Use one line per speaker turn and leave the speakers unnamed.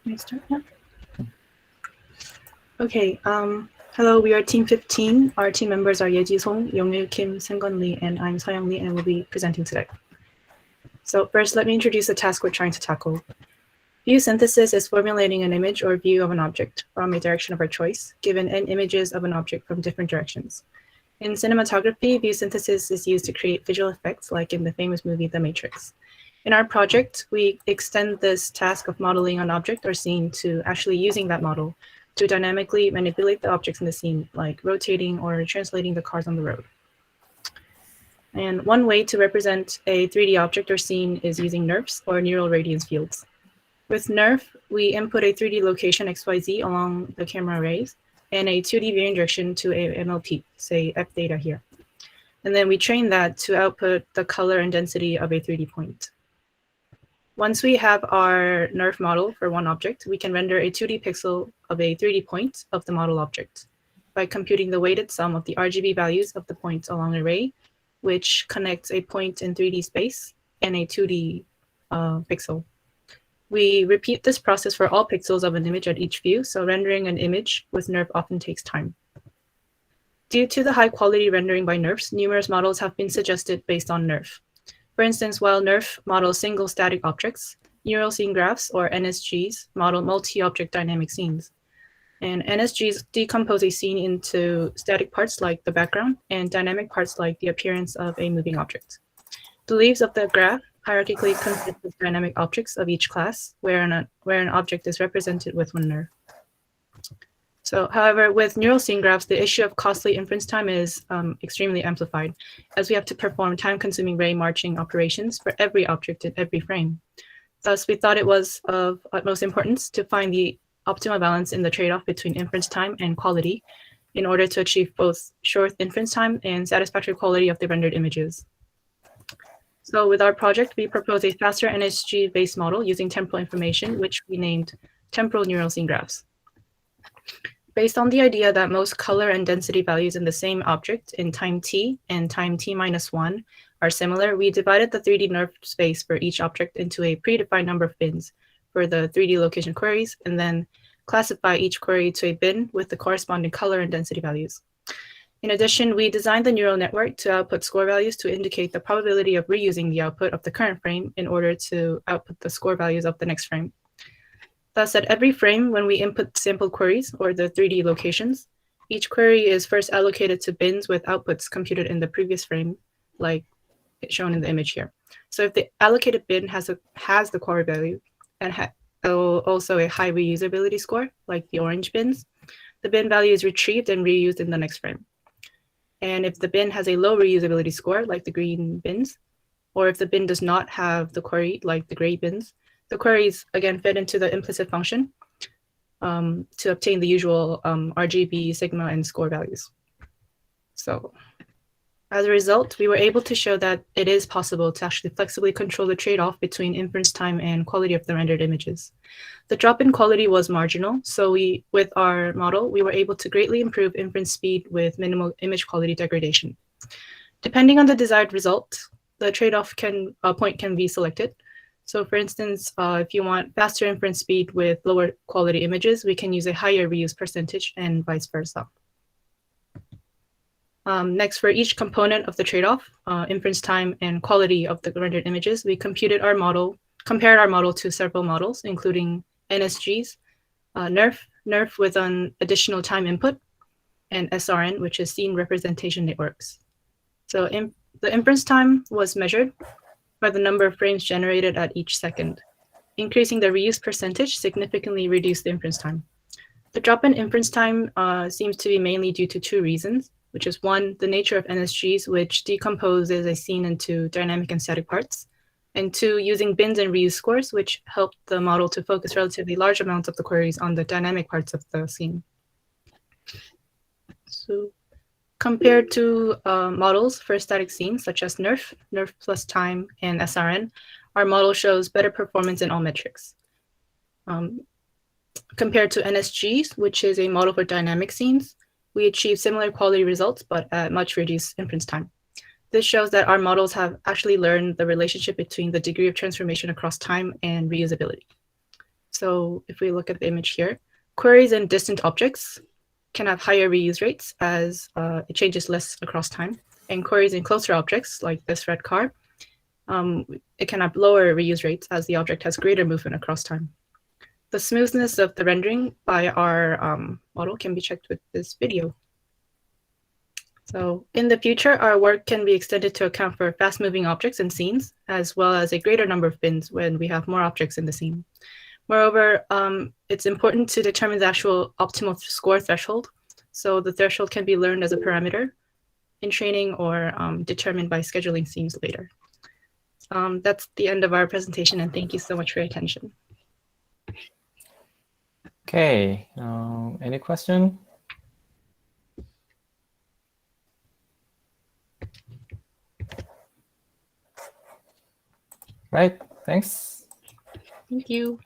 Can I start now? Okay. Hello, we are Team 15. Our team members are Yeji, Yongil, Kim, Seunggeon Lee, and I'm Seoyoung and we'll be presenting today. So first, let me introduce the task we're trying to tackle. View synthesis is formulating an image or view of an object from a direction of our choice, given n images of an object from different directions. In cinematography, view synthesis is used to create visual effects, like in the famous movie The Matrix. In our project, we extend this task of modeling an object or scene to actually using that model to dynamically manipulate the objects in the scene, like rotating or translating the cars on the road. And one way to represent a 3D object or scene is using NeRFs, or neural radiance fields. With NeRF, we input a 3D location XYZ along the camera rays and a 2D viewing direction to a MLP, say F theta here. And then we train that to output the color and density of a 3D point. Once we have our NeRF model for one object, we can render a 2D pixel of a 3D point of the model object by computing the weighted sum of the RGB values of the points along an array, which connects a point in 3D space and a 2D pixel. We repeat this process for all pixels of an image at each view, so rendering an image with NeRF often takes time. Due to the high quality rendering by NeRFs, numerous models have been suggested based on NeRF. For instance, while NeRF models single static objects, neural scene graphs, or NSGs, model multi-object dynamic scenes. And NSGs decompose a scene into static parts like the background and dynamic parts like the appearance of a moving object. The leaves of the graph hierarchically consist of dynamic objects of each class, where an object is represented with one NeRF. So, however, with neural scene graphs, the issue of costly inference time is extremely amplified, as we have to perform time-consuming ray marching operations for every object in every frame. Thus, we thought it was of utmost importance to find the optimal balance in the trade-off between inference time and quality in order to achieve both short inference time and satisfactory quality of the rendered images. So with our project, we propose a faster NSG-based model using temporal information, which we named temporal neural scene graphs. Based on the idea that most color and density values in the same object in time t and time t-1 are similar, we divided the 3D NeRF space for each object into a predefined number of bins for the 3D location queries, and then classify each query to a bin with the corresponding color and density values. In addition, we designed the neural network to output score values to indicate the probability of reusing the output of the current frame in order to output the score values of the next frame. Thus, at every frame, when we input sample queries, or the 3D locations, each query is first allocated to bins with outputs computed in the previous frame, like shown in the image here. So if the allocated bin has the query value and also a high reusability score, like the orange bins, the bin value is retrieved and reused in the next frame. And if the bin has a low reusability score, like the green bins, or if the bin does not have the query, like the gray bins, the queries again fed into the implicit function to obtain the usual RGB, sigma, and score values. So as a result, we were able to show that it is possible to actually flexibly control the trade-off between inference time and quality of the rendered images. The drop in quality was marginal, so with our model, we were able to greatly improve inference speed with minimal image quality degradation. Depending on the desired result, the trade-off point can be selected. So for instance, if you want faster inference speed with lower quality images, we can use a higher reuse percentage and vice versa. Next, for each component of the trade-off, inference time and quality of the rendered images, we compared our model to several models, including NSGs, NeRF with an additional time input, and SRN, which is scene representation networks. So the inference time was measured by the number of frames generated at each second. Increasing the reuse percentage significantly reduced the inference time. The drop in inference time seems to be mainly due to two reasons, which is one, the nature of NSGs, which decomposes a scene into dynamic and static parts, and two, using bins and reuse scores, which helped the model to focus relatively large amounts of the queries on the dynamic parts of the scene. So compared to models for static scenes such as NeRF plus time, and SRN, our model shows better performance in all metrics. Compared to NSGs, which is a model for dynamic scenes, we achieve similar quality results, but at much reduced inference time. This shows that our models have actually learned the relationship between the degree of transformation across time and reusability. So if we look at the image here, queries in distant objects can have higher reuse rates as it changes less across time. And queries in closer objects, like this red car, it can have lower reuse rates as the object has greater movement across time. The smoothness of the rendering by our model can be checked with this video. So in the future, our work can be extended to account for fast-moving objects and scenes, as well as a greater number of bins when we have more objects in the scene. Moreover, it's important to determine the actual optimal score threshold. So the threshold can be learned as a parameter in training or determined by scheduling scenes later. That's the end of our presentation, and thank you so much for your attention.
Okay, any question? Right, thanks.
Thank you.